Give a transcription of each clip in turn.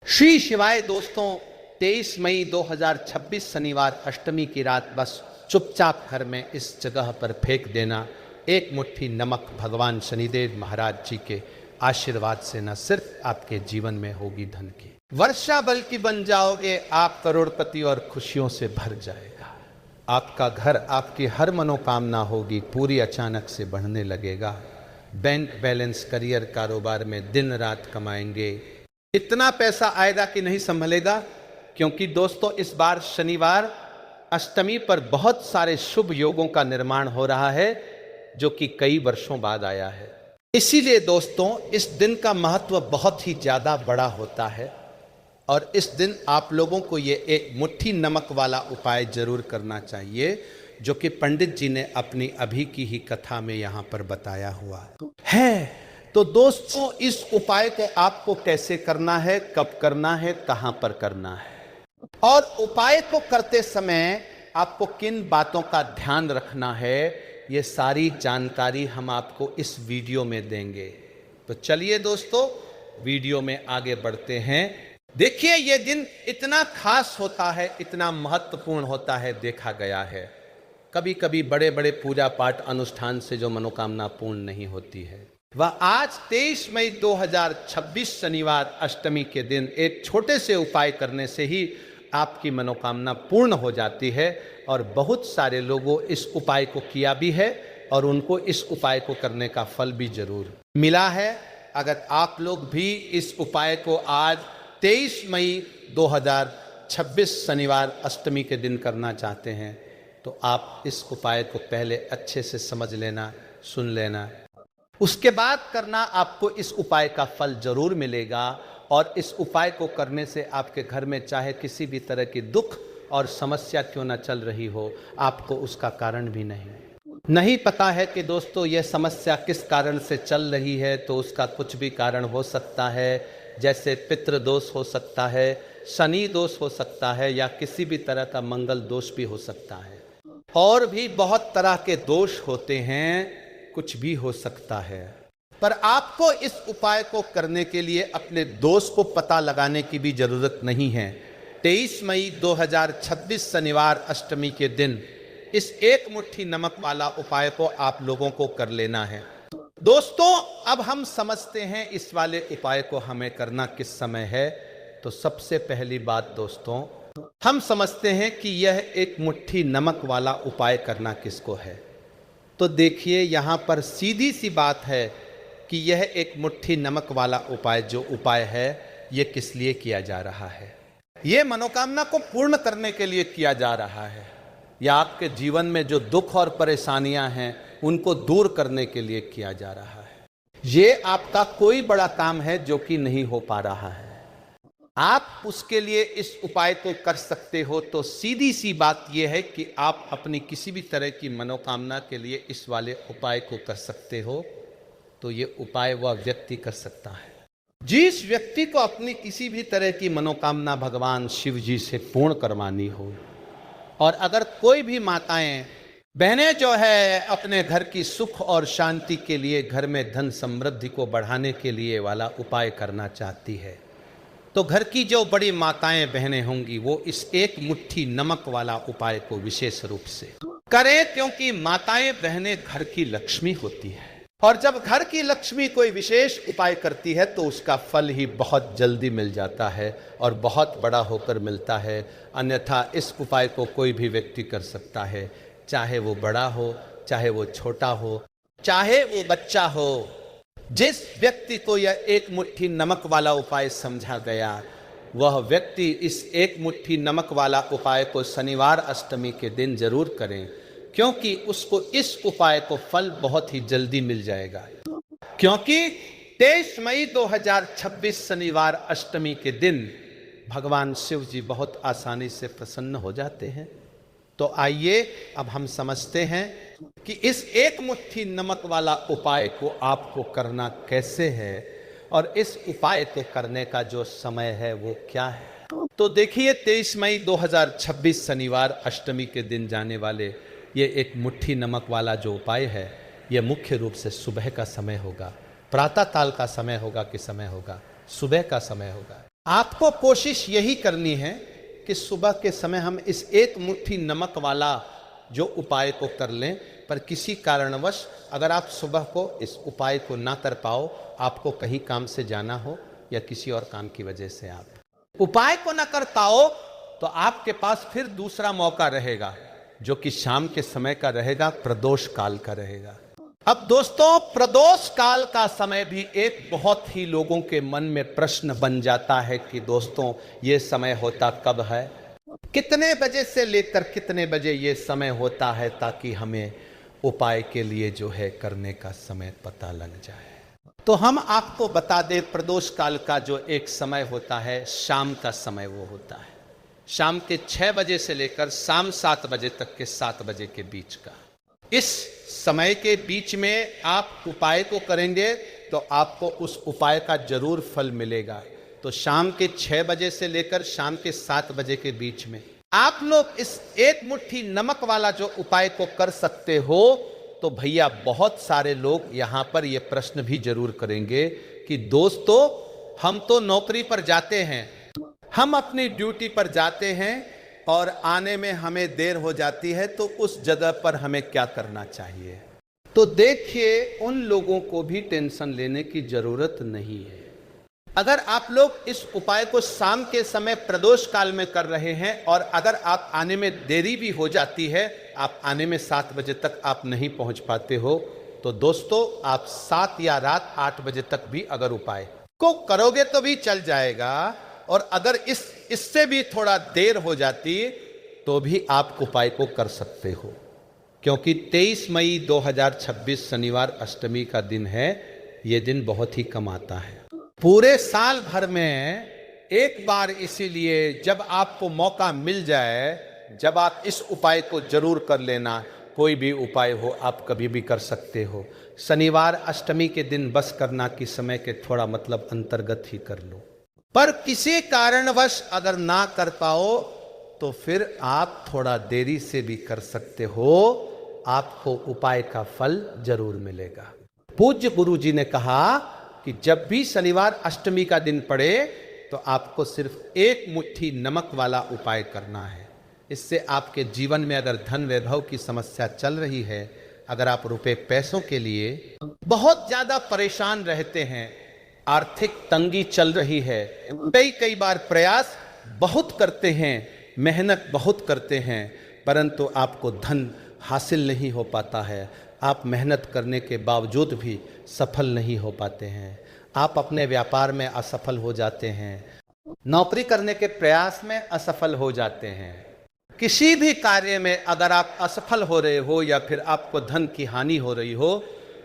श्री शिवाय दोस्तों, 23 मई 2026 शनिवार अष्टमी की रात बस चुपचाप घर में इस जगह पर फेंक देना। एक मुट्ठी नमक भगवान शनिदेव महाराज जी के आशीर्वाद से न सिर्फ आपके जीवन में होगी धन की वर्षा बल्कि बन जाओगे आप करोड़पति और खुशियों से भर जाएगा। आपका घर, आपकी हर मनोकामना होगी पूरी अचानक से बढ़ने लगेगा। बैंक बैलेंस, करियर, कारोबार में दिन रात कमाएंगे। इतना पैसा आएगा कि नहीं संभलेगा, क्योंकि दोस्तों इस बार शनिवार अष्टमी पर बहुत सारे शुभ योगों का निर्माण हो रहा है, जो कि कई वर्षों बाद आया है। इसीलिए दोस्तों इस दिन का महत्व बहुत ही ज़्यादा बड़ा होता है और इस दिन आप लोगों को ये एक मुट्ठी नमक वाला उपाय जरूर करना चाहिए, जो कि पंडित जी ने अपनी अभी की ही कथा में यहाँ पर बताया हुआ है। तो दोस्तों इस उपाय को आपको कैसे करना है, कब करना है, कहां पर करना है और उपाय को करते समय आपको किन बातों का ध्यान रखना है, ये सारी जानकारी हम आपको इस वीडियो में देंगे। तो चलिए दोस्तों वीडियो में आगे बढ़ते हैं। देखिए ये दिन इतना खास होता है, इतना महत्वपूर्ण होता है, देखा गया है कभी कभी बड़े बड़े पूजा पाठ अनुष्ठान से जो मनोकामना पूर्ण नहीं होती है, वह आज 23 मई 2026 शनिवार अष्टमी के दिन एक छोटे से उपाय करने से ही आपकी मनोकामना पूर्ण हो जाती है। और बहुत सारे लोगों इस उपाय को किया भी है और उनको इस उपाय को करने का फल भी जरूर मिला है। अगर आप लोग भी इस उपाय को आज 23 मई 2026 शनिवार अष्टमी के दिन करना चाहते हैं, तो आप इस उपाय को पहले अच्छे से समझ लेना, सुन लेना, उसके बाद करना। आपको इस उपाय का फल जरूर मिलेगा और इस उपाय को करने से आपके घर में चाहे किसी भी तरह की दुख और समस्या क्यों न चल रही हो, आपको उसका कारण भी नहीं पता है कि दोस्तों यह समस्या किस कारण से चल रही है, तो उसका कुछ भी कारण हो सकता है। जैसे पितृ दोष हो सकता है, शनि दोष हो सकता है, या किसी भी तरह का मंगल दोष भी हो सकता है। और भी बहुत तरह के दोष होते हैं, कुछ भी हो सकता है। पर आपको इस उपाय को करने के लिए अपने दोष को पता लगाने की भी जरूरत नहीं है। 23 मई 2026 शनिवार अष्टमी के दिन इस एक मुट्ठी नमक वाला उपाय को आप लोगों को कर लेना है। दोस्तों अब हम समझते हैं इस वाले उपाय को हमें करना किस समय है। तो सबसे पहली बात दोस्तों, हम समझते हैं कि यह एक मुट्ठी नमक वाला उपाय करना किसको है। तो देखिए यहाँ पर सीधी सी बात है कि यह एक मुट्ठी नमक वाला उपाय जो उपाय है, ये किस लिए किया जा रहा है। ये मनोकामना को पूर्ण करने के लिए किया जा रहा है, या आपके जीवन में जो दुख और परेशानियां हैं उनको दूर करने के लिए किया जा रहा है। ये आपका कोई बड़ा काम है जो कि नहीं हो पा रहा है, आप उसके लिए इस उपाय को कर सकते हो। तो सीधी सी बात यह है कि आप अपनी किसी भी तरह की मनोकामना के लिए इस वाले उपाय को कर सकते हो। तो ये उपाय वह व्यक्ति कर सकता है जिस व्यक्ति को अपनी किसी भी तरह की मनोकामना भगवान शिव जी से पूर्ण करवानी हो। और अगर कोई भी माताएं बहनें जो है अपने घर की सुख और शांति के लिए, घर में धन समृद्धि को बढ़ाने के लिए वाला उपाय करना चाहती है, तो घर की जो बड़ी माताएं बहनें होंगी वो इस एक मुट्ठी नमक वाला उपाय को विशेष रूप से करें, क्योंकि माताएं बहनें घर की लक्ष्मी होती है। और जब घर की लक्ष्मी कोई विशेष उपाय करती है तो उसका फल ही बहुत जल्दी मिल जाता है और बहुत बड़ा होकर मिलता है। अन्यथा इस उपाय को कोई भी व्यक्ति कर सकता है, चाहे वो बड़ा हो, चाहे वो छोटा हो, चाहे वो बच्चा हो। जिस व्यक्ति को यह एक मुट्ठी नमक वाला उपाय समझा गया, वह व्यक्ति इस एक मुट्ठी नमक वाला उपाय को शनिवार अष्टमी के दिन जरूर करें, क्योंकि उसको इस उपाय को फल बहुत ही जल्दी मिल जाएगा। क्योंकि 23 मई 2026 शनिवार अष्टमी के दिन भगवान शिव जी बहुत आसानी से प्रसन्न हो जाते हैं। तो आइए अब हम समझते हैं कि इस एक मुट्ठी नमक वाला उपाय को आपको करना कैसे है और इस उपाय को करने का जो समय है वो क्या है। तो देखिए 23 मई 2026 शनिवार अष्टमी के दिन जाने वाले ये एक मुट्ठी नमक वाला जो उपाय है, ये मुख्य रूप से सुबह का समय होगा। प्रातः काल का समय होगा कि समय होगा, सुबह का समय होगा। आपको कोशिश यही करनी है कि सुबह के समय हम इस एक मुट्ठी नमक वाला जो उपाय को कर लें, पर किसी कारणवश अगर आप सुबह को इस उपाय को ना कर पाओ, आपको कहीं काम से जाना हो या किसी और काम की वजह से आप उपाय को ना कर पाओ, तो आपके पास फिर दूसरा मौका रहेगा, जो कि शाम के समय का रहेगा, प्रदोष काल का रहेगा। अब दोस्तों, प्रदोष काल का समय भी एक बहुत ही लोगों के मन में प्रश्न बन जाता है कि दोस्तों ये समय होता कब है, कितने बजे से लेकर कितने बजे ये समय होता है, ताकि हमें उपाय के लिए जो है करने का समय पता लग जाए। तो हम आपको बता दें, प्रदोष काल का जो एक समय होता है, शाम का समय वो होता है, शाम के 6 बजे से लेकर शाम 7 बजे तक के 7 बजे के बीच का। इस समय के बीच में आप उपाय को करेंगे तो आपको उस उपाय का जरूर फल मिलेगा। तो शाम के 6 बजे से लेकर शाम के 7 बजे के बीच में आप लोग इस एक मुट्ठी नमक वाला जो उपाय को कर सकते हो। तो भैया बहुत सारे लोग यहाँ पर ये प्रश्न भी जरूर करेंगे कि दोस्तों हम तो नौकरी पर जाते हैं, हम अपनी ड्यूटी पर जाते हैं और आने में हमें देर हो जाती है, तो उस जगह पर हमें क्या करना चाहिए। तो देखिए, उन लोगों को भी टेंशन लेने की जरूरत नहीं है। अगर आप लोग इस उपाय को शाम के समय प्रदोष काल में कर रहे हैं और अगर आप आने में देरी भी हो जाती है, आप आने में 7 बजे तक आप नहीं पहुंच पाते हो, तो दोस्तों आप 7 या रात 8 बजे तक भी अगर उपाय को करोगे तो भी चल जाएगा। और अगर इससे भी थोड़ा देर हो जाती तो भी आप उपाय को कर सकते हो, क्योंकि 23 मई 2026 शनिवार अष्टमी का दिन है। ये दिन बहुत ही कम आता है पूरे साल भर में एक बार, इसीलिए जब आपको मौका मिल जाए, जब आप इस उपाय को जरूर कर लेना। कोई भी उपाय हो आप कभी भी कर सकते हो। शनिवार अष्टमी के दिन बस करना कि समय के थोड़ा मतलब अंतर्गत ही कर लो, पर किसी कारणवश अगर ना कर पाओ तो फिर आप थोड़ा देरी से भी कर सकते हो, आपको उपाय का फल जरूर मिलेगा। पूज्य गुरु जी ने कहा कि जब भी शनिवार अष्टमी का दिन पड़े तो आपको सिर्फ एक मुट्ठी नमक वाला उपाय करना है। इससे आपके जीवन में अगर धन वैभव की समस्या चल रही है, अगर आप रुपए पैसों के लिए बहुत ज्यादा परेशान रहते हैं, आर्थिक तंगी चल रही है, कई बार प्रयास बहुत करते हैं, मेहनत बहुत करते हैं, परंतु आपको धन हासिल नहीं हो पाता है, आप मेहनत करने के बावजूद भी सफल नहीं हो पाते हैं, आप अपने व्यापार में असफल हो जाते हैं, नौकरी करने के प्रयास में असफल हो जाते हैं, किसी भी कार्य में अगर आप असफल हो रहे हो या फिर आपको धन की हानि हो रही हो,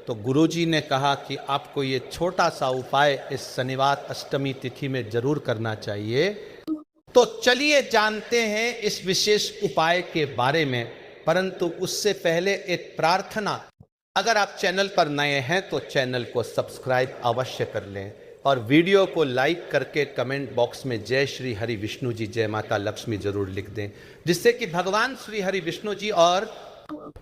तो गुरुजी ने कहा कि आपको ये छोटा सा उपाय इस शनिवार अष्टमी तिथि में जरूर करना चाहिए। तो चलिए जानते हैं इस विशेष उपाय के बारे में, परंतु उससे पहले एक प्रार्थना। अगर आप चैनल पर नए हैं तो चैनल को सब्सक्राइब अवश्य कर लें और वीडियो को लाइक करके कमेंट बॉक्स में जय श्री हरि विष्णु जी, जय माता लक्ष्मी जरूर लिख दें, जिससे कि भगवान श्री हरि विष्णु जी और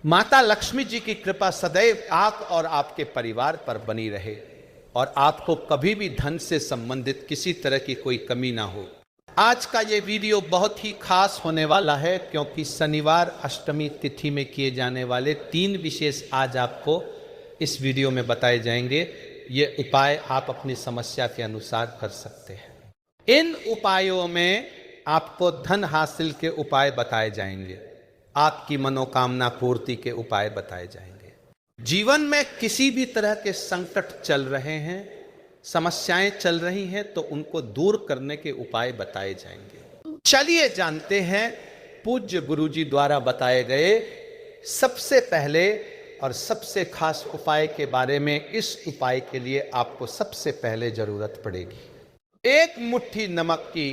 माता लक्ष्मी जी की कृपा सदैव आप और आपके परिवार पर बनी रहे और आपको कभी भी धन से संबंधित किसी तरह की कोई कमी ना हो। आज का ये वीडियो बहुत ही खास होने वाला है, क्योंकि शनिवार अष्टमी तिथि में किए जाने वाले 3 विशेष आज आपको इस वीडियो में बताए जाएंगे। ये उपाय आप अपनी समस्या के अनुसार कर सकते हैं। इन उपायों में आपको धन हासिल के उपाय बताए जाएंगे, आपकी मनोकामना पूर्ति के उपाय बताए जाएंगे। जीवन में किसी भी तरह के संकट चल रहे हैं, समस्याएं चल रही हैं, तो उनको दूर करने के उपाय बताए जाएंगे। चलिए जानते हैं पूज्य गुरुजी द्वारा बताए गए सबसे पहले और सबसे खास उपाय के बारे में। इस उपाय के लिए आपको सबसे पहले जरूरत पड़ेगी एक मुट्ठी नमक की।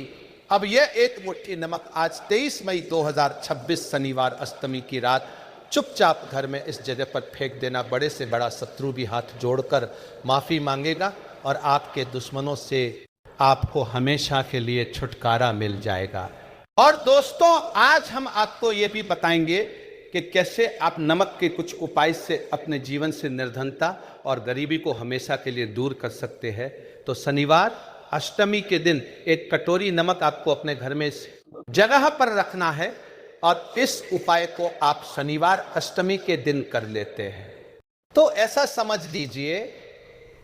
अब यह एक मुट्ठी नमक आज 23 मई 2026 शनिवार अष्टमी की रात चुपचाप घर में इस जगह पर फेंक देना। बड़े से बड़ा शत्रु भी हाथ जोड़कर माफी मांगेगा और आपके दुश्मनों से आपको हमेशा के लिए छुटकारा मिल जाएगा। और दोस्तों, आज हम आपको ये भी बताएंगे कि कैसे आप नमक के कुछ उपाय से अपने जीवन से निर्धनता और गरीबी को हमेशा के लिए दूर कर सकते हैं। तो शनिवार अष्टमी के दिन एक कटोरी नमक आपको अपने घर में जगह पर रखना है और इस उपाय को आप शनिवार अष्टमी के दिन कर लेते हैं। तो ऐसा समझ लीजिए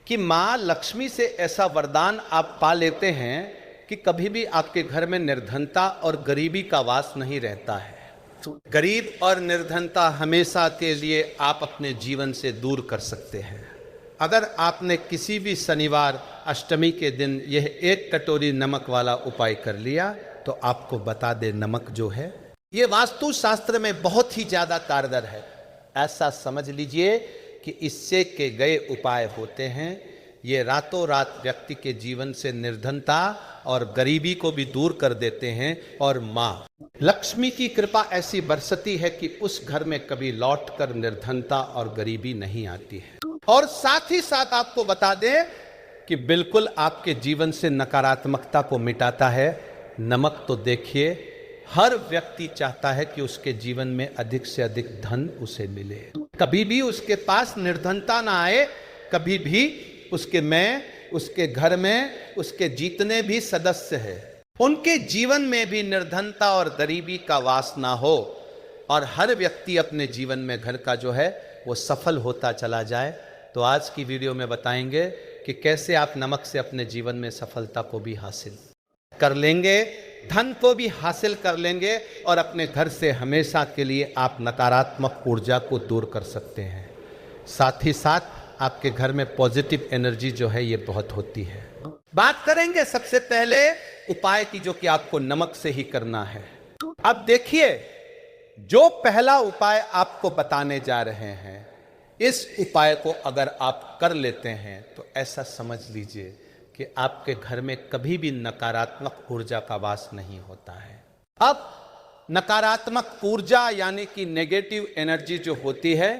कि माँ लक्ष्मी से ऐसा वरदान आप पा लेते हैं कि कभी भी आपके घर में निर्धनता और गरीबी का वास नहीं रहता है। गरीब और निर्धनता हमेशा के लिए आप अपने जीवन से दूर कर सकते हैं। अगर आपने किसी भी शनिवार अष्टमी के दिन यह एक कटोरी नमक वाला उपाय कर लिया तो आपको बता दे, नमक जो है ये वास्तु शास्त्र में बहुत ही ज्यादा कारगर है। ऐसा समझ लीजिए कि इससे के गए उपाय होते हैं, ये रातों रात व्यक्ति के जीवन से निर्धनता और गरीबी को भी दूर कर देते हैं और माँ लक्ष्मी की कृपा ऐसी बरसती है कि उस घर में कभी लौटकर निर्धनता और गरीबी नहीं आती है। और साथ ही साथ आपको बता दें कि बिल्कुल आपके जीवन से नकारात्मकता को मिटाता है। नमक तो देखिए, हर व्यक्ति चाहता है कि उसके जीवन में अधिक से अधिक धन उसे मिले, कभी भी उसके पास निर्धनता ना आए, कभी भी उसके घर में उसके जितने भी सदस्य हैं उनके जीवन में भी निर्धनता और गरीबी का वास ना हो और हर व्यक्ति अपने जीवन में घर का जो है वो सफल होता चला जाए। तो आज की वीडियो में बताएंगे कि कैसे आप नमक से अपने जीवन में सफलता को भी हासिल कर लेंगे, धन को भी हासिल कर लेंगे और अपने घर से हमेशा के लिए आप नकारात्मक ऊर्जा को दूर कर सकते हैं। साथ ही साथ आपके घर में पॉजिटिव एनर्जी जो है ये बहुत होती है। बात करेंगे सबसे पहले उपाय की, जो कि आपको नमक से ही करना है। अब देखिए, जो पहला उपाय आपको बताने जा रहे हैं, इस उपाय को अगर आप कर लेते हैं तो ऐसा समझ लीजिए कि आपके घर में कभी भी नकारात्मक ऊर्जा का वास नहीं होता है। अब नकारात्मक ऊर्जा यानी कि नेगेटिव एनर्जी जो होती है,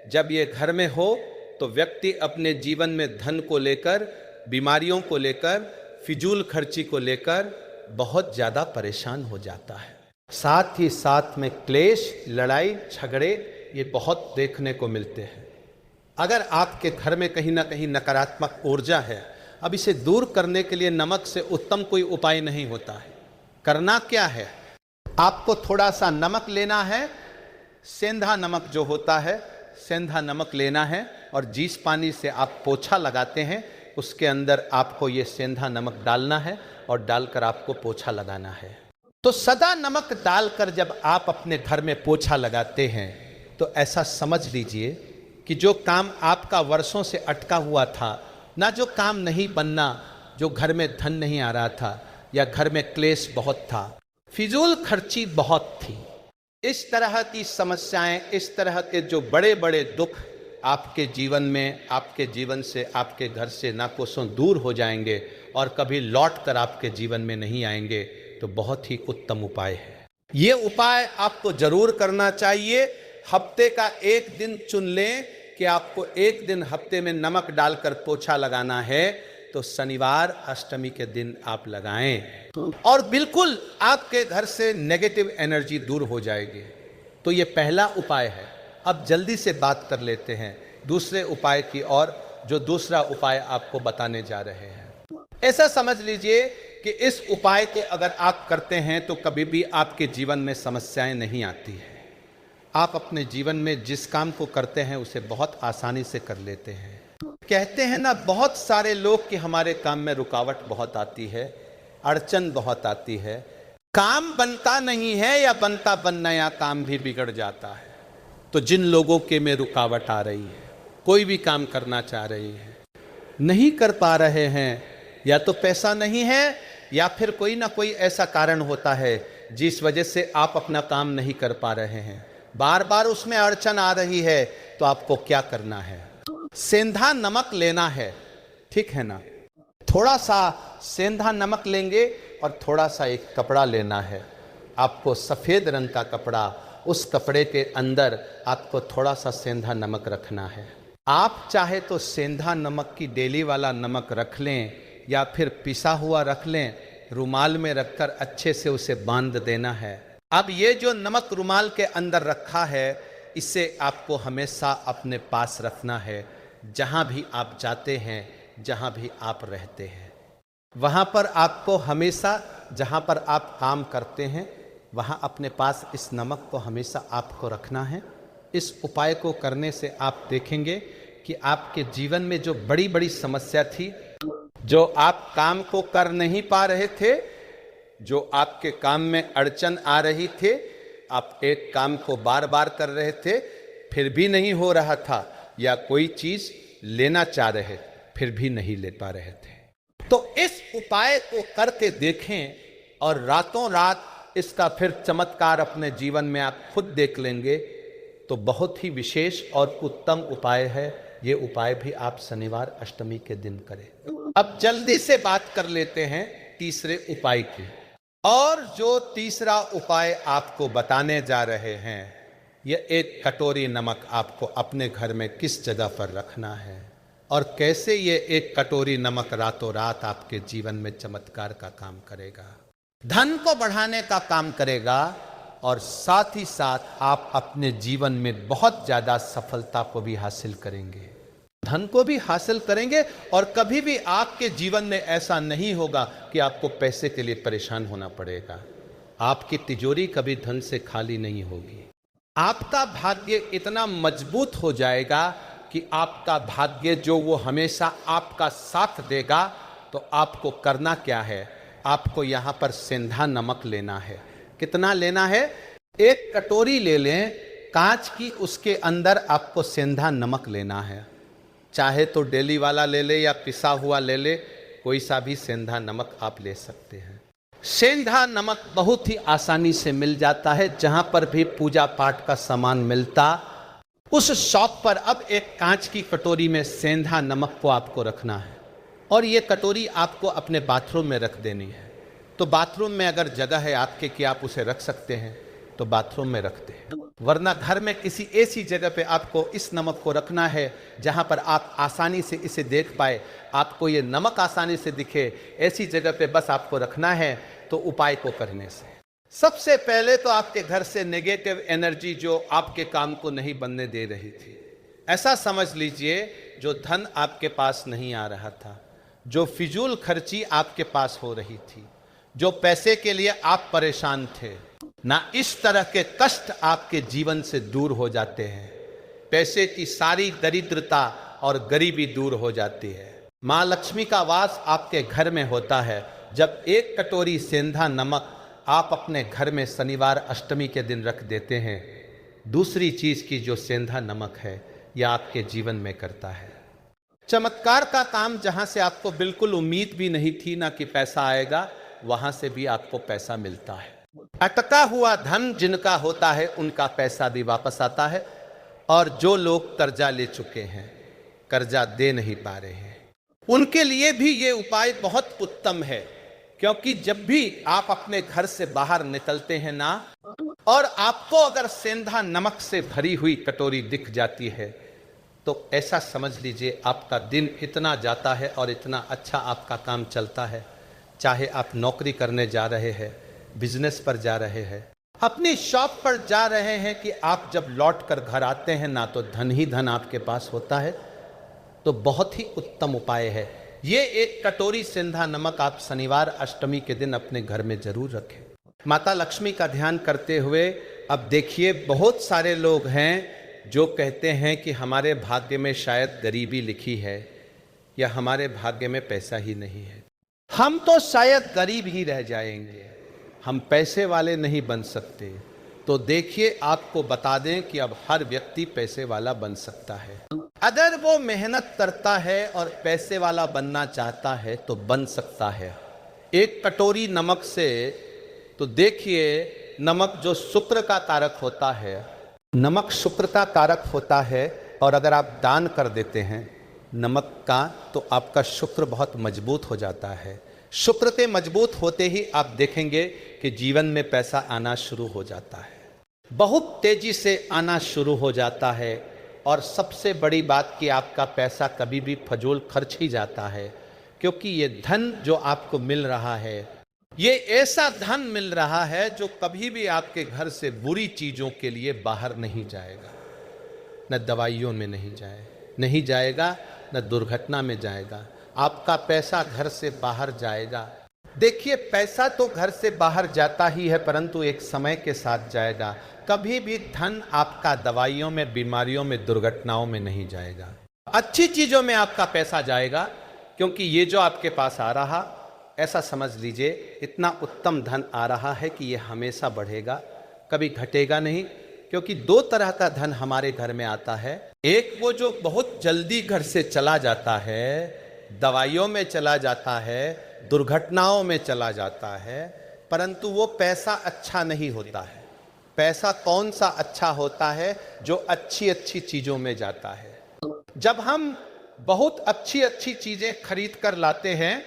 जब ये घर में हो तो व्यक्ति अपने जीवन में धन को लेकर, बीमारियों को लेकर, फिजूल खर्ची को लेकर बहुत ज़्यादा परेशान हो जाता है। साथ ही साथ में क्लेश, लड़ाई झगड़े ये बहुत देखने को मिलते हैं। अगर आपके घर में कहीं ना कहीं नकारात्मक ऊर्जा है, अब इसे दूर करने के लिए नमक से उत्तम कोई उपाय नहीं होता है। करना क्या है, आपको थोड़ा सा नमक लेना है, सेंधा नमक जो होता है, सेंधा नमक लेना है और जिस पानी से आप पोछा लगाते हैं उसके अंदर आपको ये सेंधा नमक डालना है और डालकर आपको पोछा लगाना है। तो सदा नमक डालकर जब आप अपने घर में पोछा लगाते हैं तो ऐसा समझ लीजिए कि जो काम आपका वर्षों से अटका हुआ था ना, जो काम नहीं बनना, जो घर में धन नहीं आ रहा था या घर में क्लेश बहुत था, फिजूल खर्ची बहुत थी, इस तरह की समस्याएं, इस तरह के जो बड़े बड़े दुख आपके जीवन में, आपके जीवन से, आपके घर से ना कोसों दूर हो जाएंगे और कभी लौट कर आपके जीवन में नहीं आएंगे। तो बहुत ही उत्तम उपाय है। ये उपाय आपको जरूर करना चाहिए। हफ्ते का एक दिन चुन लें कि आपको एक दिन हफ्ते में नमक डालकर पोछा लगाना है, तो शनिवार अष्टमी के दिन आप लगाएं और बिल्कुल आपके घर से नेगेटिव एनर्जी दूर हो जाएगी। तो ये पहला उपाय है। अब जल्दी से बात कर लेते हैं दूसरे उपाय की और, जो दूसरा उपाय आपको बताने जा रहे हैं। ऐसा समझ लीजिए कि इस उपाय को अगर आप करते हैं तो कभी भी आपके जीवन में समस्याएं नहीं आती है। आप अपने जीवन में जिस काम को करते हैं उसे बहुत आसानी से कर लेते हैं। कहते हैं ना बहुत सारे लोग कि हमारे काम में रुकावट बहुत आती है, अड़चन बहुत आती है, काम बनता नहीं है या बनता बन नया काम भी बिगड़ जाता है। तो जिन लोगों के में रुकावट आ रही है, कोई भी काम करना चाह रही है, नहीं कर पा रहे हैं, या तो पैसा नहीं है या फिर कोई ना कोई ऐसा कारण होता है जिस वजह से आप अपना काम नहीं कर पा रहे हैं, बार बार उसमें अड़चन आ रही है, तो आपको क्या करना है, सेंधा नमक लेना है। ठीक है ना, थोड़ा सा सेंधा नमक लेंगे और थोड़ा सा एक कपड़ा लेना है। आपको सफ़ेद रंग का कपड़ा, उस कपड़े के अंदर आपको थोड़ा सा सेंधा नमक रखना है। आप चाहे तो सेंधा नमक की डेली वाला नमक रख लें या फिर पिसा हुआ रख लें, रुमाल में रखकर अच्छे से उसे बांध देना है। अब ये जो नमक रुमाल के अंदर रखा है, इसे आपको हमेशा अपने पास रखना है, जहाँ भी आप जाते हैं, जहाँ भी आप रहते हैं। वहाँ पर आपको हमेशा, जहाँ पर आप काम करते हैं, वहाँ अपने पास इस नमक को हमेशा आपको रखना है। इस उपाय को करने से आप देखेंगे कि आपके जीवन में जो बड़ी बड़ी समस्या थी, जो आप काम को कर नहीं पा रहे थे, जो आपके काम में अड़चन आ रही थे, आप एक काम को बार बार कर रहे थे फिर भी नहीं हो रहा था, या कोई चीज लेना चाह रहे फिर भी नहीं ले पा रहे थे, तो इस उपाय को करके देखें और रातों रात इसका फिर चमत्कार अपने जीवन में आप खुद देख लेंगे। तो बहुत ही विशेष और उत्तम उपाय है। ये उपाय भी आप शनिवार अष्टमी के दिन करें। अब जल्दी से बात कर लेते हैं तीसरे उपाय की। और जो तीसरा उपाय आपको बताने जा रहे हैं, यह एक कटोरी नमक आपको अपने घर में किस जगह पर रखना है और कैसे ये एक कटोरी नमक रातों रात आपके जीवन में चमत्कार का काम करेगा, धन को बढ़ाने का काम करेगा और साथ ही साथ आप अपने जीवन में बहुत ज्यादा सफलता को भी हासिल करेंगे, धन को भी हासिल करेंगे। और कभी भी आपके जीवन में ऐसा नहीं होगा कि आपको पैसे के लिए परेशान होना पड़ेगा। आपकी तिजोरी कभी धन से खाली नहीं होगी। आपका भाग्य इतना मजबूत हो जाएगा कि आपका भाग्य जो वो हमेशा आपका साथ देगा। तो आपको करना क्या है, आपको यहाँ पर सेंधा नमक लेना है। कितना लेना है? एक कटोरी ले लें कांच की, उसके अंदर आपको सेंधा नमक लेना है। चाहे तो डेली वाला ले ले या पिसा हुआ ले ले, कोई सा भी सेंधा नमक आप ले सकते हैं। सेंधा नमक बहुत ही आसानी से मिल जाता है। जहां पर भी पूजा पाठ का सामान मिलता, उस शॉप पर अब एक कांच की कटोरी में सेंधा नमक को आपको रखना है और ये कटोरी आपको अपने बाथरूम में रख देनी है। तो बाथरूम में अगर जगह है आपके कि आप उसे रख सकते हैं तो बाथरूम में रखते हैं, वरना घर में किसी ऐसी जगह पे आपको इस नमक को रखना है जहां पर आप आसानी से इसे देख पाए, आपको ये नमक आसानी से दिखे, ऐसी जगह पे बस आपको रखना है। तो उपाय को करने से सबसे पहले तो आपके घर से नेगेटिव एनर्जी जो आपके काम को नहीं बनने दे रही थी, ऐसा समझ लीजिए जो धन आपके पास नहीं आ रहा था, जो फिजूल खर्ची आपके पास हो रही थी, जो पैसे के लिए आप परेशान थे ना, इस तरह के कष्ट आपके जीवन से दूर हो जाते हैं। पैसे की सारी दरिद्रता और गरीबी दूर हो जाती है। माँ लक्ष्मी का वास आपके घर में होता है जब एक कटोरी सेंधा नमक आप अपने घर में शनिवार अष्टमी के दिन रख देते हैं। दूसरी चीज की जो सेंधा नमक है यह आपके जीवन में करता है चमत्कार का काम। जहां से आपको बिल्कुल उम्मीद भी नहीं थी ना कि पैसा आएगा, वहां से भी आपको पैसा मिलता है। अटका हुआ धन जिनका होता है उनका पैसा भी वापस आता है। और जो लोग कर्जा ले चुके हैं, कर्जा दे नहीं पा रहे हैं, उनके लिए भी ये उपाय बहुत उत्तम है। क्योंकि जब भी आप अपने घर से बाहर निकलते हैं ना, और आपको अगर सेंधा नमक से भरी हुई कटोरी दिख जाती है, तो ऐसा समझ लीजिए आपका दिन इतना जाता है और इतना अच्छा आपका काम चलता है। चाहे आप नौकरी करने जा रहे हैं, बिजनेस पर जा रहे हैं, अपनी शॉप पर जा रहे हैं, कि आप जब लौट कर घर आते हैं ना, तो धन ही धन आपके पास होता है। तो बहुत ही उत्तम उपाय है ये। एक कटोरी सेंधा नमक आप शनिवार अष्टमी के दिन अपने घर में जरूर रखें। माता लक्ष्मी का ध्यान करते हुए अब देखिए, बहुत सारे लोग हैं जो कहते हैं कि हमारे भाग्य में शायद गरीबी लिखी है या हमारे भाग्य में पैसा ही नहीं है, हम तो शायद गरीब ही रह जाएंगे, हम पैसे वाले नहीं बन सकते। तो देखिए, आपको बता दें कि अब हर व्यक्ति पैसे वाला बन सकता है। अगर वो मेहनत करता है और पैसे वाला बनना चाहता है तो बन सकता है। एक कटोरी नमक से, तो देखिए, नमक जो शुक्र का कारक होता है, नमक शुक्र का कारक होता है। और अगर आप दान कर देते हैं नमक का, तो आपका शुक्र बहुत मजबूत हो जाता है। शुक्र के मजबूत होते ही आप देखेंगे कि जीवन में पैसा आना शुरू हो जाता है, बहुत तेजी से आना शुरू हो जाता है। और सबसे बड़ी बात कि आपका पैसा कभी भी फजूल खर्च ही जाता है, क्योंकि ये धन जो आपको मिल रहा है, ये ऐसा धन मिल रहा है जो कभी भी आपके घर से बुरी चीजों के लिए बाहर नहीं जाएगा, न दवाइयों में नहीं जाएगा, न दुर्घटना में जाएगा, आपका पैसा घर से बाहर जाएगा। देखिए, पैसा तो घर से बाहर जाता ही है, परंतु एक समय के साथ जाएगा। कभी भी धन आपका दवाइयों में, बीमारियों में, दुर्घटनाओं में नहीं जाएगा। अच्छी चीजों में आपका पैसा जाएगा, क्योंकि ये जो आपके पास आ रहा, ऐसा समझ लीजिए इतना उत्तम धन आ रहा है कि ये हमेशा बढ़ेगा, कभी घटेगा नहीं। क्योंकि दो तरह का धन हमारे घर में आता है। एक वो जो बहुत जल्दी घर से चला जाता है, दवाइयों में चला जाता है, दुर्घटनाओं में चला जाता है, परंतु वो पैसा अच्छा नहीं होता है। पैसा कौन सा अच्छा होता है? जो अच्छी अच्छी चीजों में जाता है। जब हम बहुत अच्छी अच्छी चीजें खरीद कर लाते हैं,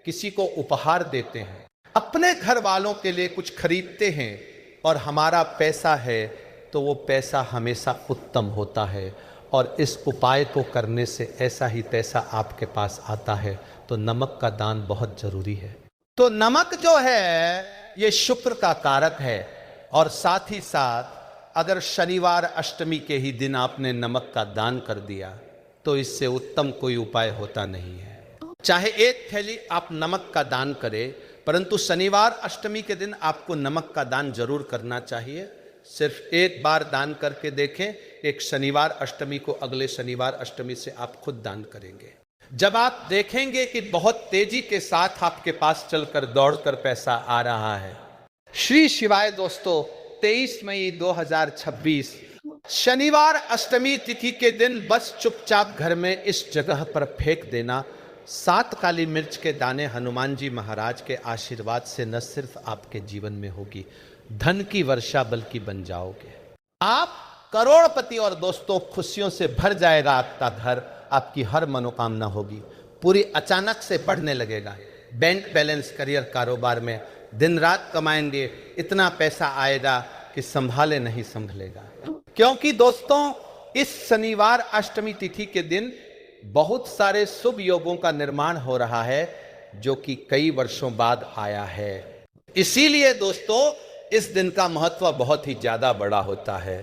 किसी को उपहार देते हैं, अपने घर वालों के लिए कुछ खरीदते हैं, और हमारा पैसा है, तो वो पैसा हमेशा उत्तम होता है। और इस उपाय को करने से ऐसा ही पैसा आपके पास आता है। तो नमक का दान बहुत जरूरी है। तो नमक जो है ये शुक्र का कारक है, और साथ ही साथ अगर शनिवार अष्टमी के ही दिन आपने नमक का दान कर दिया, तो इससे उत्तम कोई उपाय होता नहीं है। चाहे एक थैली आप नमक का दान करें, परंतु शनिवार अष्टमी के दिन आपको नमक का दान जरूर करना चाहिए। सिर्फ एक बार दान करके देखें, एक शनिवार अष्टमी को, अगले शनिवार अष्टमी से आप खुद दान करेंगे। जब आप देखेंगे कि बहुत तेजी के साथ आपके पास चलकर दौड़कर पैसा आ रहा है। श्री शिवाय दोस्तों, 23 मई 2026 शनिवार अष्टमी तिथि के दिन बस चुपचाप घर में इस जगह पर फेंक देना। 7 काली मिर्च के दाने हनुमान जी महाराज के आशीर्वाद से न सिर्फ आपके जीवन में होगी धन की वर्षा, बल्कि बन जाओगे आप करोड़पति। और दोस्तों, खुशियों से भर जाएगा आपका घर, आपकी हर मनोकामना होगी पूरी, अचानक से बढ़ने लगेगा। बैंक बैलेंस, करियर, कारोबार में दिन रात कमाएंगे, इतना पैसा आएगा कि संभाले नहीं संभलेगा। क्योंकि दोस्तों, इस शनिवार अष्टमी तिथि के दिन बहुत सारे शुभ योगों का निर्माण हो रहा है, जो कि कई वर्षों बाद आया है। इसीलिए दोस्तों, इस दिन का महत्व बहुत ही ज्यादा बड़ा होता है।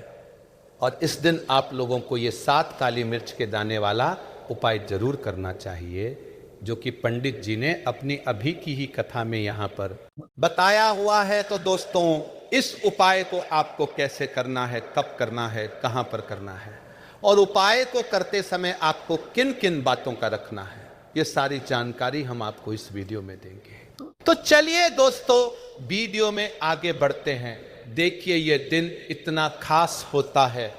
और इस दिन आप लोगों को ये 7 काली मिर्च के दाने वाला उपाय जरूर करना चाहिए, जो कि पंडित जी ने अपनी अभी की ही कथा में यहाँ पर बताया हुआ है। तो दोस्तों, इस उपाय को आपको कैसे करना है, कब करना है, कहाँ पर करना है, और उपाय को करते समय आपको किन किन बातों का रखना है, ये सारी जानकारी हम आपको इस वीडियो में देंगे। तो चलिए दोस्तों, वीडियो में आगे बढ़ते हैं। देखिए, ये दिन इतना खास होता है,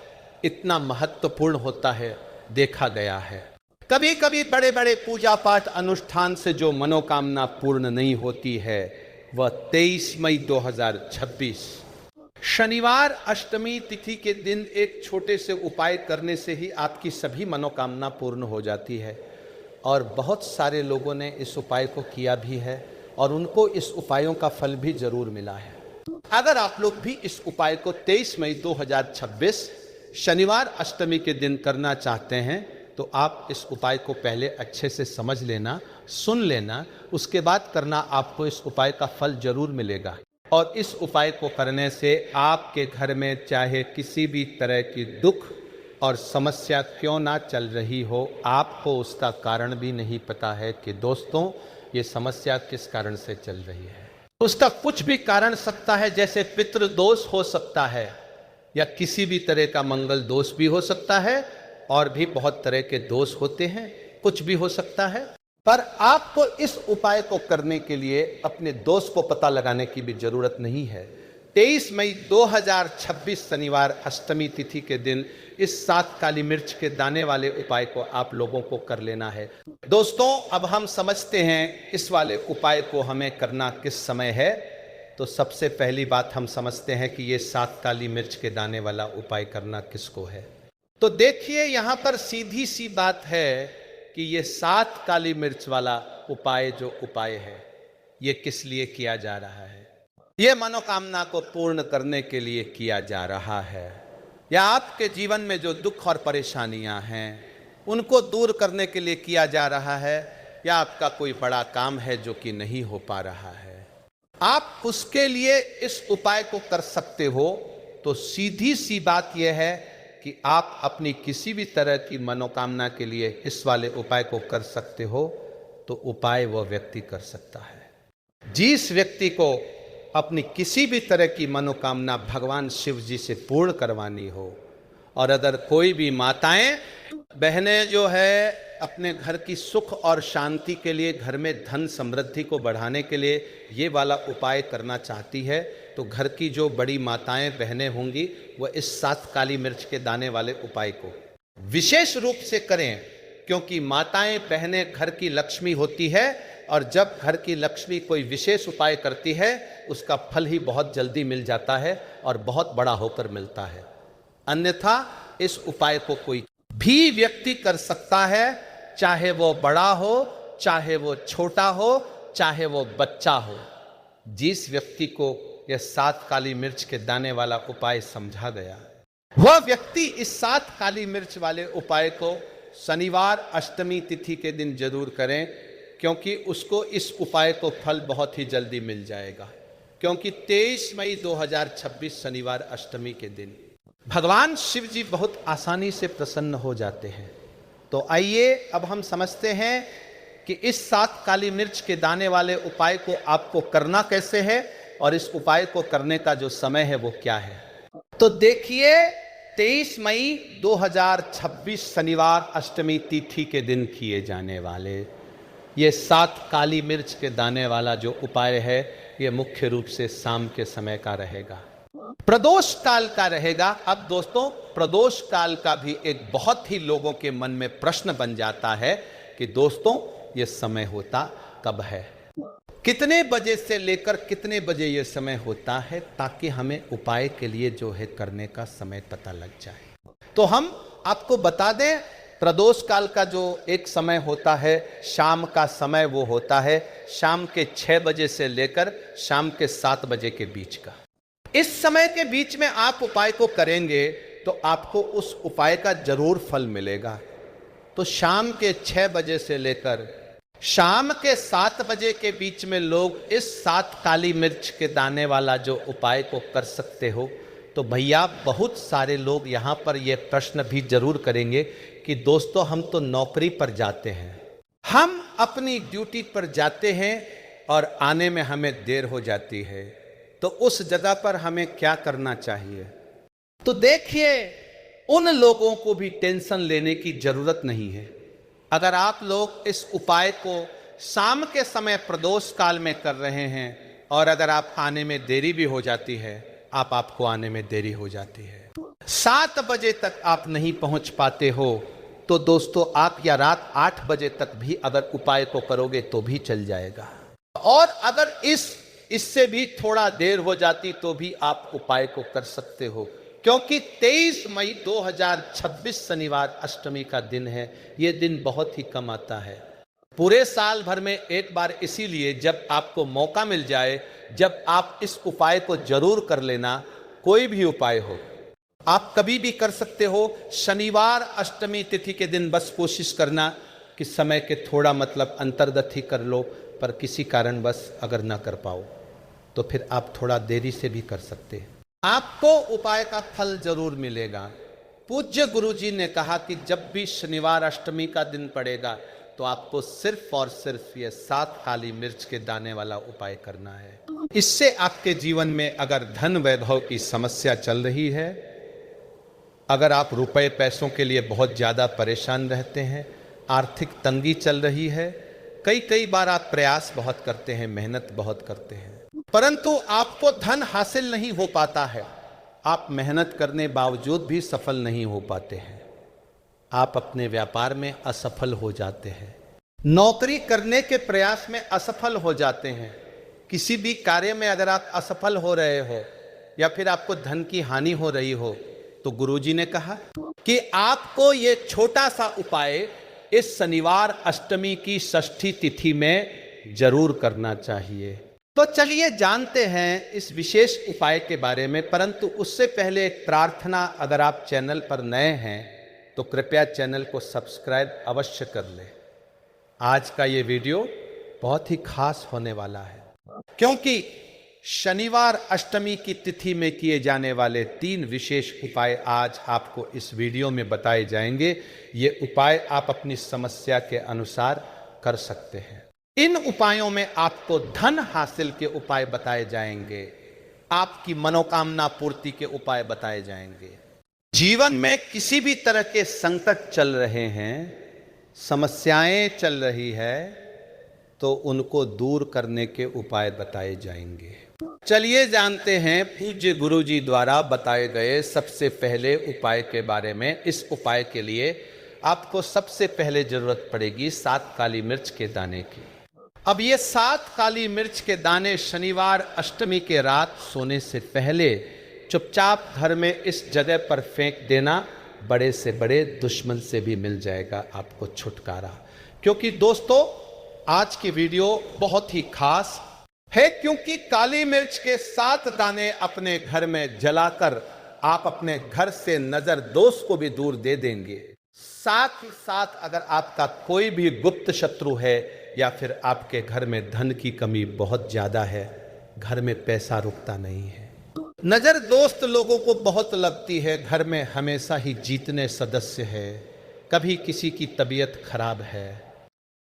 इतना महत्वपूर्ण होता है, देखा गया है। कभी कभी बड़े बड़े पूजा पाठ अनुष्ठान से जो मनोकामना पूर्ण नहीं होती है, वह 23 मई 2026 शनिवार अष्टमी तिथि के दिन एक छोटे से उपाय करने से ही आपकी सभी मनोकामना पूर्ण हो जाती है। और बहुत सारे लोगों ने इस उपाय को किया भी है, और उनको इस उपायों का फल भी जरूर मिला है। अगर आप लोग भी इस उपाय को 23 मई 2026 शनिवार अष्टमी के दिन करना चाहते हैं, तो आप इस उपाय को पहले अच्छे से समझ लेना, सुन लेना, उसके बाद करना। आपको इस उपाय का फल जरूर मिलेगा। और इस उपाय को करने से आपके घर में चाहे किसी भी तरह की दुख और समस्या क्यों ना चल रही हो, आपको उसका कारण भी नहीं पता है कि दोस्तों ये समस्या किस कारण से चल रही है। उसका कुछ भी कारण सकता है, जैसे पितृदोष हो सकता है, या किसी भी तरह का मंगल दोष भी हो सकता है, और भी बहुत तरह के दोष होते हैं, कुछ भी हो सकता है। पर आपको इस उपाय को करने के लिए अपने दोष को पता लगाने की भी जरूरत नहीं है। 23 मई 2026 शनिवार अष्टमी तिथि के दिन इस 7 काली मिर्च के दाने वाले उपाय को आप लोगों को कर लेना है। दोस्तों, अब हम समझते हैं इस वाले उपाय को हमें करना किस समय है। तो सबसे पहली बात हम समझते हैं कि ये 7 काली मिर्च के दाने वाला उपाय करना किसको है। तो देखिए, यहाँ पर सीधी सी बात है कि ये 7 काली मिर्च वाला उपाय जो उपाय है, ये किस लिए किया जा रहा है। ये मनोकामना को पूर्ण करने के लिए किया जा रहा है, या आपके जीवन में जो दुख और परेशानियां हैं उनको दूर करने के लिए किया जा रहा है, या आपका कोई बड़ा काम है जो कि नहीं हो पा रहा है, आप उसके लिए इस उपाय को कर सकते हो। तो सीधी सी बात यह है कि आप अपनी किसी भी तरह की मनोकामना के लिए इस वाले उपाय को कर सकते हो। तो उपाय वह व्यक्ति कर सकता है। जिस व्यक्ति को अपनी किसी भी तरह की मनोकामना भगवान शिव जी से पूर्ण करवानी हो, और अगर कोई भी माताएं बहनें जो है अपने घर की सुख और शांति के लिए, घर में धन समृद्धि को बढ़ाने के लिए ये वाला उपाय करना चाहती है, तो घर की जो बड़ी माताएं बहनें होंगी वह इस 7 काली मिर्च के दाने वाले उपाय को विशेष रूप से करें, क्योंकि माताएं बहनें घर की लक्ष्मी होती है, और जब घर की लक्ष्मी कोई विशेष उपाय करती है उसका फल ही बहुत जल्दी मिल जाता है और बहुत बड़ा होकर मिलता है। अन्यथा इस उपाय को कोई भी व्यक्ति कर सकता है, चाहे वो बड़ा हो, चाहे वो छोटा हो, चाहे वो बच्चा हो। जिस व्यक्ति को यह 7 काली मिर्च के दाने वाला उपाय समझा गया, वह व्यक्ति इस 7 काली मिर्च वाले उपाय को शनिवार अष्टमी तिथि के दिन जरूर करें, क्योंकि उसको इस उपाय को फल बहुत ही जल्दी मिल जाएगा। क्योंकि 23 मई 2026 शनिवार अष्टमी के दिन भगवान शिव जी बहुत आसानी से प्रसन्न हो जाते हैं। तो आइए अब हम समझते हैं कि इस 7 काली मिर्च के दाने वाले उपाय को आपको करना कैसे है, और इस उपाय को करने का जो समय है वो क्या है। तो देखिए, 23 मई 2026 शनिवार अष्टमी तिथि के दिन किए जाने वाले ये 7 काली मिर्च के दाने वाला जो उपाय है, ये मुख्य रूप से शाम के समय का रहेगा, प्रदोष काल का रहेगा। अब दोस्तों, प्रदोष काल का भी एक बहुत ही लोगों के मन में प्रश्न बन जाता है कि दोस्तों ये समय होता कब है, कितने बजे से लेकर कितने बजे ये समय होता है, ताकि हमें उपाय के लिए जो है करने का समय पता लग जाए। तो हम आपको बता दें, प्रदोष काल का जो एक समय होता है, शाम का समय, वो होता है शाम के 6 बजे से लेकर शाम के 7 बजे के बीच का। इस समय के बीच में आप उपाय को करेंगे तो आपको उस उपाय का जरूर फल मिलेगा। तो शाम के 6 बजे से लेकर शाम के 7 बजे के बीच में लोग इस 7 काली मिर्च के दाने वाला जो उपाय को कर सकते हो। तो भैया, बहुत सारे लोग यहाँ पर यह प्रश्न भी जरूर करेंगे कि दोस्तों हम तो नौकरी पर जाते हैं, हम अपनी ड्यूटी पर जाते हैं और आने में हमें देर हो जाती है, तो उस जगह पर हमें क्या करना चाहिए। तो देखिए, उन लोगों को भी टेंशन लेने की जरूरत नहीं है। अगर आप लोग इस उपाय को शाम के समय प्रदोष काल में कर रहे हैं, और अगर आप आने में देरी भी हो जाती है, आपको आने में देरी हो जाती है, 7 बजे तक आप नहीं पहुंच पाते हो, तो दोस्तों आप या रात 8 बजे तक भी अगर उपाय को करोगे तो भी चल जाएगा। और अगर इससे भी थोड़ा देर हो जाती तो भी आप उपाय को कर सकते हो, क्योंकि 23 मई 2026 शनिवार अष्टमी का दिन है। ये दिन बहुत ही कम आता है पूरे साल भर में एक बार, इसीलिए जब आपको मौका मिल जाए, जब आप इस उपाय को जरूर कर लेना। कोई भी उपाय हो, आप कभी भी कर सकते हो। शनिवार अष्टमी तिथि के दिन बस कोशिश करना कि समय के थोड़ा मतलब अंतर्गत ही कर लो, पर किसी कारण बस अगर ना कर पाओ तो फिर आप थोड़ा देरी से भी कर सकते हैं, आपको उपाय का फल जरूर मिलेगा। पूज्य गुरुजी ने कहा कि जब भी शनिवार अष्टमी का दिन पड़ेगा तो आपको सिर्फ और सिर्फ ये 7 काली मिर्च के दाने वाला उपाय करना है। इससे आपके जीवन में अगर धन वैभव की समस्या चल रही है, अगर आप रुपए पैसों के लिए बहुत ज़्यादा परेशान रहते हैं, आर्थिक तंगी चल रही है, कई बार आप प्रयास बहुत करते हैं, मेहनत बहुत करते हैं, परंतु आपको धन हासिल नहीं हो पाता है, आप मेहनत करने बावजूद भी सफल नहीं हो पाते हैं, आप अपने व्यापार में असफल हो जाते हैं, नौकरी करने के प्रयास में असफल हो जाते हैं, किसी भी कार्य में अगर आप असफल हो रहे हो या फिर आपको धन की हानि हो रही हो, तो गुरुजी ने कहा कि आपको ये छोटा सा उपाय इस शनिवार अष्टमी की षष्ठी तिथि में जरूर करना चाहिए। तो चलिए जानते हैं इस विशेष उपाय के बारे में, परंतु उससे पहले एक प्रार्थना, अगर आप चैनल पर नए हैं तो कृपया चैनल को सब्सक्राइब अवश्य कर लें। आज का ये वीडियो बहुत ही खास होने वाला है, क्योंकि शनिवार अष्टमी की तिथि में किए जाने वाले 3 विशेष उपाय आज आपको इस वीडियो में बताए जाएंगे। ये उपाय आप अपनी समस्या के अनुसार कर सकते हैं। इन उपायों में आपको धन हासिल के उपाय बताए जाएंगे, आपकी मनोकामना पूर्ति के उपाय बताए जाएंगे। जीवन में किसी भी तरह के संकट चल रहे हैं, समस्याएं चल रही है, तो उनको दूर करने के उपाय बताए जाएंगे। चलिए जानते हैं पूज्य गुरु जी द्वारा बताए गए सबसे पहले उपाय के बारे में। इस उपाय के लिए आपको सबसे पहले जरूरत पड़ेगी 7 काली मिर्च के दाने की। अब ये 7 काली मिर्च के दाने शनिवार अष्टमी के रात सोने से पहले चुपचाप घर में इस जगह पर फेंक देना। बड़े से बड़े दुश्मन से भी मिल जाएगा आपको छुटकारा। क्योंकि दोस्तों आज की वीडियो बहुत ही खास है, क्योंकि काली मिर्च के 7 दाने अपने घर में जलाकर आप अपने घर से नजर दोष को भी दूर दे देंगे। साथ ही साथ अगर आपका कोई भी गुप्त शत्रु है या फिर आपके घर में धन की कमी बहुत ज्यादा है, घर में पैसा रुकता नहीं है, नजर दोस्त लोगों को बहुत लगती है, घर में हमेशा ही जीतने सदस्य है, कभी किसी की तबीयत खराब है,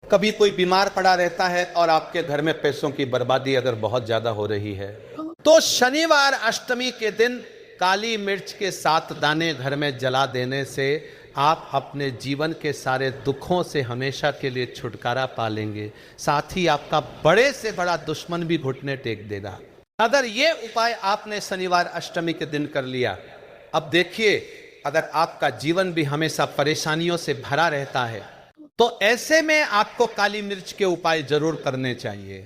कभी कोई बीमार पड़ा रहता है और आपके घर में पैसों की बर्बादी अगर बहुत ज्यादा हो रही है, तो शनिवार अष्टमी के दिन काली मिर्च के 7 दाने घर में जला देने से आप अपने जीवन के सारे दुखों से हमेशा के लिए छुटकारा पा लेंगे। साथ ही आपका बड़े से बड़ा दुश्मन भी घुटने टेक देगा। अगर ये उपाय आपने शनिवार अष्टमी के दिन कर लिया, अब देखिए अगर आपका जीवन भी हमेशा परेशानियों से भरा रहता है, तो ऐसे में आपको काली मिर्च के उपाय जरूर करने चाहिए।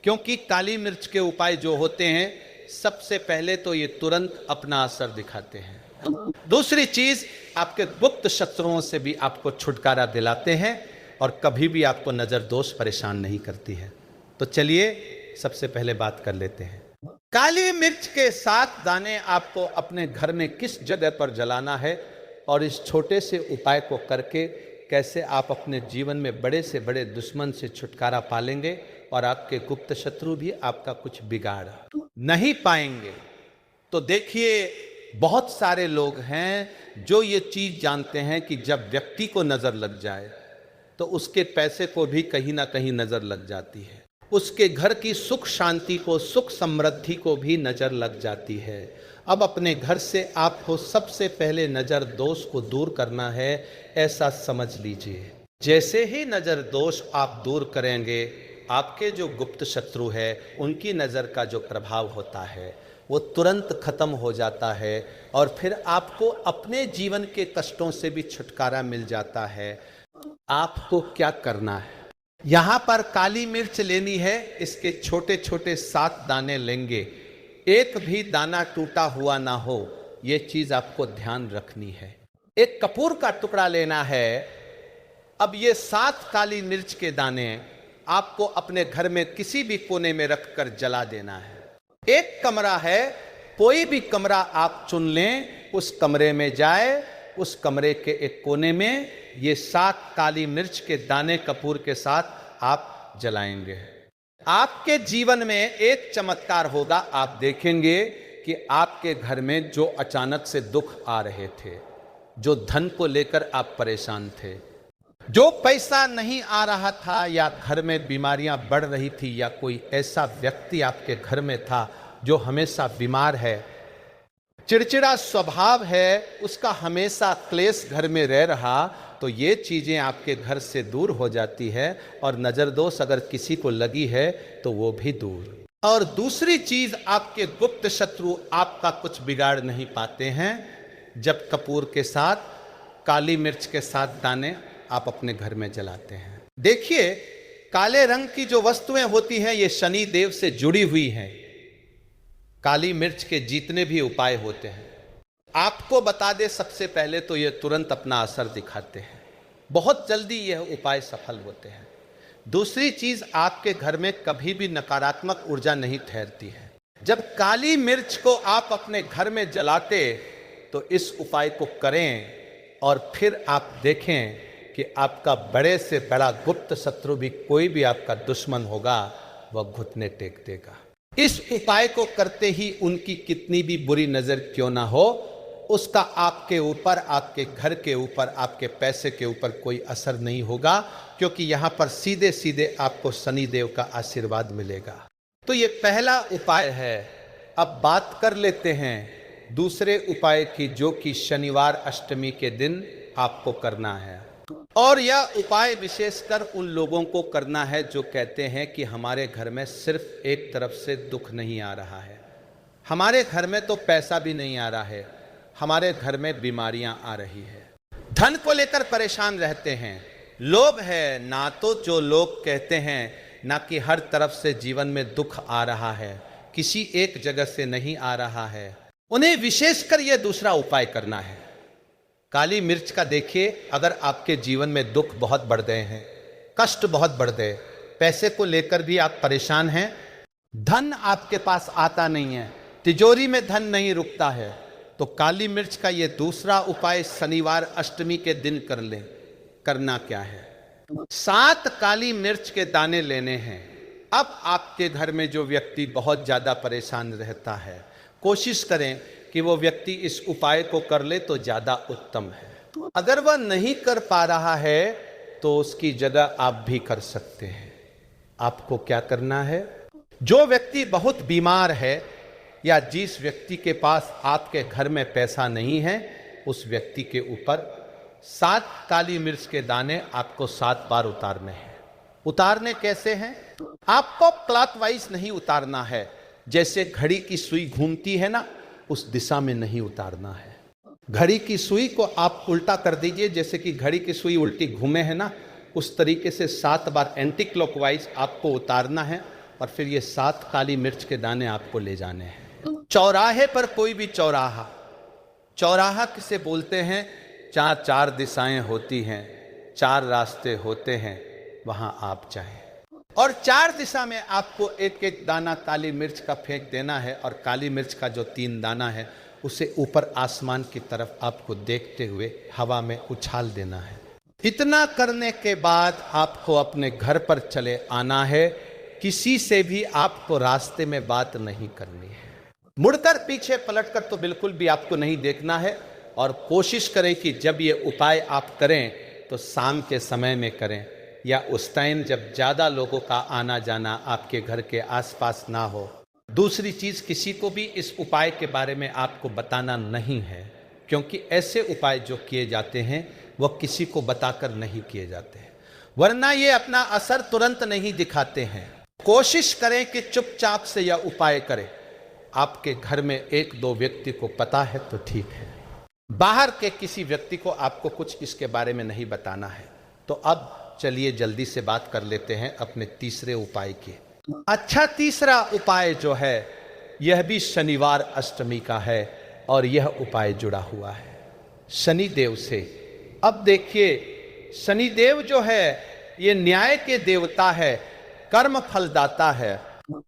क्योंकि काली मिर्च के उपाय जो होते हैं, सबसे पहले तो ये तुरंत अपना असर दिखाते हैं। दूसरी चीज, आपके गुप्त शत्रुओं से भी आपको छुटकारा दिलाते हैं और कभी भी आपको नजर दोष परेशान नहीं करती है। तो चलिए सबसे पहले बात कर लेते हैं। काली मिर्च के 7 दाने आपको अपने घर में किस जगह पर जलाना है और इस छोटे से उपाय को करके कैसे आप अपने जीवन में बड़े से बड़े दुश्मन से छुटकारा पालेंगे और आपके गुप्त शत्रु भी आपका कुछ बिगाड़ नहीं पाएंगे। तो देखिए बहुत सारे लोग हैं जो ये चीज जानते हैं कि जब व्यक्ति को नजर लग जाए तो उसके पैसे को भी कहीं ना कहीं नजर लग जाती है, उसके घर की सुख शांति को, सुख समृद्धि को भी नजर लग जाती है। अब अपने घर से आपको सबसे पहले नजर दोष को दूर करना है, ऐसा समझ लीजिए। जैसे ही नजर दोष आप दूर करेंगे, आपके जो गुप्त शत्रु है उनकी नजर का जो प्रभाव होता है वो तुरंत खत्म हो जाता है और फिर आपको अपने जीवन के कष्टों से भी छुटकारा मिल जाता है। आपको क्या करना है, यहां पर काली मिर्च लेनी है, इसके छोटे छोटे 7 दाने लेंगे, एक भी दाना टूटा हुआ ना हो, ये चीज आपको ध्यान रखनी है। एक कपूर का टुकड़ा लेना है। अब ये 7 काली मिर्च के दाने आपको अपने घर में किसी भी कोने में रखकर जला देना है। एक कमरा है, कोई भी कमरा आप चुन लें, उस कमरे में जाए, उस कमरे के एक कोने में ये 7 काली मिर्च के दाने कपूर के साथ आप जलाएंगे। आपके जीवन में एक चमत्कार होगा। आप देखेंगे कि आपके घर में जो अचानक से दुख आ रहे थे, जो धन को लेकर आप परेशान थे, जो पैसा नहीं आ रहा था, या घर में बीमारियां बढ़ रही थी, या कोई ऐसा व्यक्ति आपके घर में था जो हमेशा बीमार है, चिड़चिड़ा स्वभाव है, उसका हमेशा क्लेश घर में रह रहा, तो ये चीजें आपके घर से दूर हो जाती है और नजर दोष अगर किसी को लगी है तो वो भी दूर। और दूसरी चीज, आपके गुप्त शत्रु आपका कुछ बिगाड़ नहीं पाते हैं जब कपूर के साथ काली मिर्च के 7 दाने आप अपने घर में जलाते हैं। देखिए काले रंग की जो वस्तुएं होती हैं ये शनि देव से जुड़ी हुई हैं। काली मिर्च के जितने भी उपाय होते हैं, आपको बता दे, सबसे पहले तो ये तुरंत अपना असर दिखाते हैं, बहुत जल्दी यह उपाय सफल होते हैं। दूसरी चीज, आपके घर में कभी भी नकारात्मक ऊर्जा नहीं ठहरती है। जब काली मिर्च को आप अपने घर में जलाते तो इस उपाय को करें और फिर आप देखें कि आपका बड़े से बड़ा गुप्त शत्रु भी, कोई भी आपका दुश्मन होगा, वह घुटने टेक देगा। इस उपाय को करते ही उनकी कितनी भी बुरी नजर क्यों ना हो, उसका आपके ऊपर, आपके घर के ऊपर, आपके पैसे के ऊपर कोई असर नहीं होगा, क्योंकि यहां पर सीधे सीधे आपको शनिदेव का आशीर्वाद मिलेगा। तो ये पहला उपाय है। अब बात कर लेते हैं दूसरे उपाय की, जो कि शनिवार अष्टमी के दिन आपको करना है। और यह उपाय विशेषकर उन लोगों को करना है जो कहते हैं कि हमारे घर में सिर्फ एक तरफ से दुख नहीं आ रहा है, हमारे घर में तो पैसा भी नहीं आ रहा है, हमारे घर में बीमारियां आ रही है, धन को लेकर परेशान रहते हैं, लोभ है ना, तो जो लोग कहते हैं ना कि हर तरफ से जीवन में दुख आ रहा है, किसी एक जगह से नहीं आ रहा है, उन्हें विशेषकर यह दूसरा उपाय करना है। काली मिर्च का देखिए, अगर आपके जीवन में दुख बहुत बढ़ गए हैं, कष्ट बहुत बढ़ गए, पैसे को लेकर भी आप परेशान हैं, धन आपके पास आता नहीं है, तिजोरी में धन नहीं रुकता है, तो काली मिर्च का ये दूसरा उपाय शनिवार अष्टमी के दिन कर लें। करना क्या है, 7 काली मिर्च के दाने लेने हैं। अब आपके घर में जो व्यक्ति बहुत ज्यादा परेशान रहता है, कोशिश करें कि वो व्यक्ति इस उपाय को कर ले तो ज्यादा उत्तम है। अगर वह नहीं कर पा रहा है तो उसकी जगह आप भी कर सकते हैं। आपको क्या करना है, जो व्यक्ति बहुत बीमार है या जिस व्यक्ति के पास आपके घर में पैसा नहीं है, उस व्यक्ति के ऊपर 7 काली मिर्च के दाने आपको 7 बार उतारने हैं। उतारने कैसे हैं, आपको क्लॉकवाइज नहीं उतारना है, जैसे घड़ी की सुई घूमती है ना, उस दिशा में नहीं उतारना है। घड़ी की सुई को आप उल्टा कर दीजिए, जैसे कि घड़ी की सुई उल्टी घूमे है ना, उस तरीके से 7 बार एंटी क्लॉकवाइज आपको उतारना है, और फिर ये 7 काली मिर्च के दाने आपको ले जाने हैं। चौराहे पर, कोई भी चौराहा, चौराहा किसे बोलते हैं, जहाँ 4 दिशाएं होती हैं, 4 रास्ते होते हैं, वहां आप जाएं और 4 दिशा में आपको एक एक दाना काली मिर्च का फेंक देना है, और काली मिर्च का जो 3 दाना है उसे ऊपर आसमान की तरफ आपको देखते हुए हवा में उछाल देना है। इतना करने के बाद आपको अपने घर पर चले आना है, किसी से भी आपको रास्ते में बात नहीं करनी है, मुड़कर पीछे पलटकर तो बिल्कुल भी आपको नहीं देखना है। और कोशिश करें कि जब ये उपाय आप करें तो शाम के समय में करें, या उस टाइम जब ज़्यादा लोगों का आना जाना आपके घर के आसपास ना हो। दूसरी चीज़, किसी को भी इस उपाय के बारे में आपको बताना नहीं है, क्योंकि ऐसे उपाय जो किए जाते हैं वह किसी को बताकर नहीं किए जाते हैं, वरना ये अपना असर तुरंत नहीं दिखाते हैं। कोशिश करें कि चुपचाप से यह उपाय करें। आपके घर में 1-2 व्यक्ति को पता है तो ठीक है, बाहर के किसी व्यक्ति को आपको कुछ इसके बारे में नहीं बताना है। तो अब चलिए जल्दी से बात कर लेते हैं अपने तीसरे उपाय की। अच्छा, तीसरा उपाय जो है यह भी शनिवार अष्टमी का है, और यह उपाय जुड़ा हुआ है शनिदेव से। अब देखिए, शनिदेव जो है ये न्याय के देवता है, कर्म फलदाता है।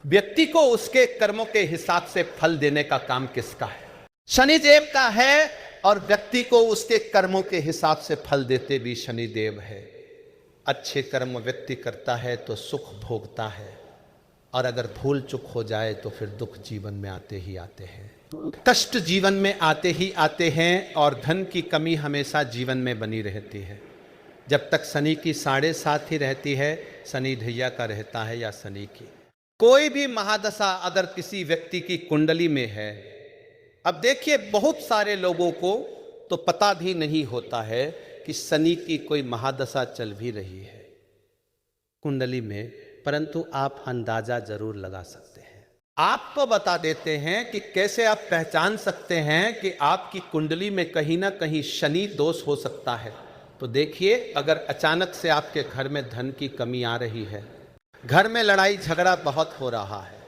व्यक्ति को उसके कर्मों के हिसाब से फल देने का काम किसका है, शनिदेव का है, और व्यक्ति को उसके कर्मों के हिसाब से फल देते भी शनिदेव है। अच्छे कर्म व्यक्ति करता है तो सुख भोगता है, और अगर भूल चूक हो जाए तो फिर दुख जीवन में आते ही आते हैं, कष्ट जीवन में आते ही आते हैं, और धन की कमी हमेशा जीवन में बनी रहती है। जब तक शनि की 7.5 ही रहती है, शनि ढैया का रहता है या शनि की कोई भी महादशा अगर किसी व्यक्ति की कुंडली में है। अब देखिए, बहुत सारे लोगों को तो पता भी नहीं होता है कि शनि की कोई महादशा चल भी रही है कुंडली में, परंतु आप अंदाजा जरूर लगा सकते हैं। आपको बता देते हैं कि कैसे आप पहचान सकते हैं कि आपकी कुंडली में कहीं ना कहीं शनि दोष हो सकता है। तो देखिए, अगर अचानक से आपके घर में धन की कमी आ रही है, घर में लड़ाई झगड़ा बहुत हो रहा है,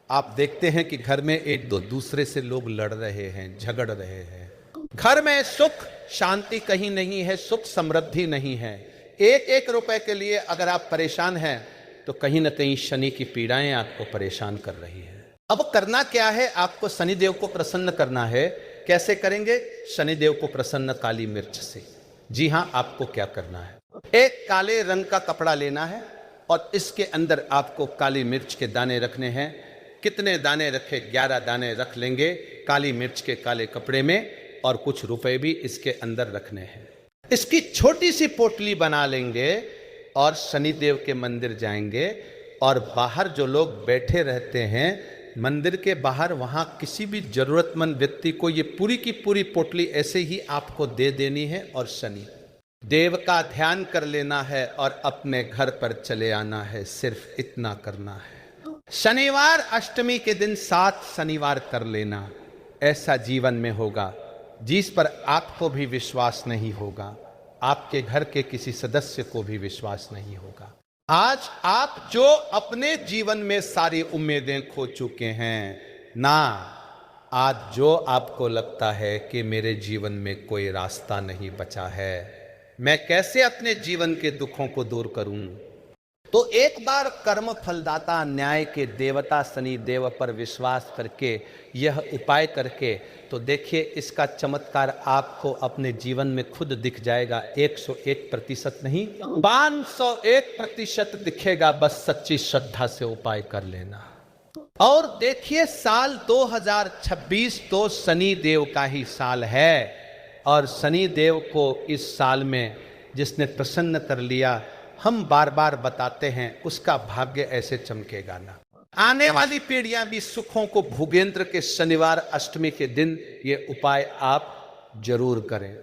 आप देखते हैं कि घर में एक दो दूसरे से लोग लड़ रहे हैं, झगड़ रहे हैं, घर में सुख शांति कहीं नहीं है, सुख समृद्धि नहीं है, 1-1 रुपए के लिए अगर आप परेशान हैं तो कहीं ना कहीं शनि की पीड़ाएं आपको परेशान कर रही है। अब करना क्या है, आपको शनिदेव को प्रसन्न करना है। कैसे करेंगे, शनिदेव को प्रसन्न काली मिर्च से। जी हाँ, आपको क्या करना है, एक काले रंग का कपड़ा लेना है और इसके अंदर आपको काली मिर्च के दाने रखने हैं। कितने दाने रखे, 11 दाने रख लेंगे काली मिर्च के काले कपड़े में, और कुछ रुपए भी इसके अंदर रखने हैं। इसकी छोटी सी पोटली बना लेंगे और शनिदेव के मंदिर जाएंगे और बाहर जो लोग बैठे रहते हैं मंदिर के बाहर, वहां किसी भी जरूरतमंद व्यक्ति को ये पूरी की पूरी पोटली ऐसे ही आपको दे देनी है और शनि देव का ध्यान कर लेना है और अपने घर पर चले आना है। सिर्फ इतना करना है। शनिवार अष्टमी के दिन 7 शनिवार कर लेना। ऐसा जीवन में होगा जिस पर आपको भी विश्वास नहीं होगा, आपके घर के किसी सदस्य को भी विश्वास नहीं होगा। आज आप जो अपने जीवन में सारी उम्मीदें खो चुके हैं ना, आज जो आपको लगता है कि मेरे जीवन में कोई रास्ता नहीं बचा है, मैं कैसे अपने जीवन के दुखों को दूर करूं, तो एक बार कर्म फलदाता न्याय के देवता शनि देव पर विश्वास करके यह उपाय करके तो देखिए इसका चमत्कार आपको अपने जीवन में खुद दिख जाएगा। 101% नहीं, 501% दिखेगा। बस सच्ची श्रद्धा से उपाय कर लेना। और देखिए साल 2026 तो शनि देव का ही साल है और शनि देव को इस साल में जिसने प्रसन्न कर लिया, हम बार बार बताते हैं उसका भाग्य ऐसे चमकेगा ना। आने वाली पीढ़ियां भी सुखों को भोगेंद्र के शनिवार अष्टमी के दिन ये उपाय आप जरूर करें।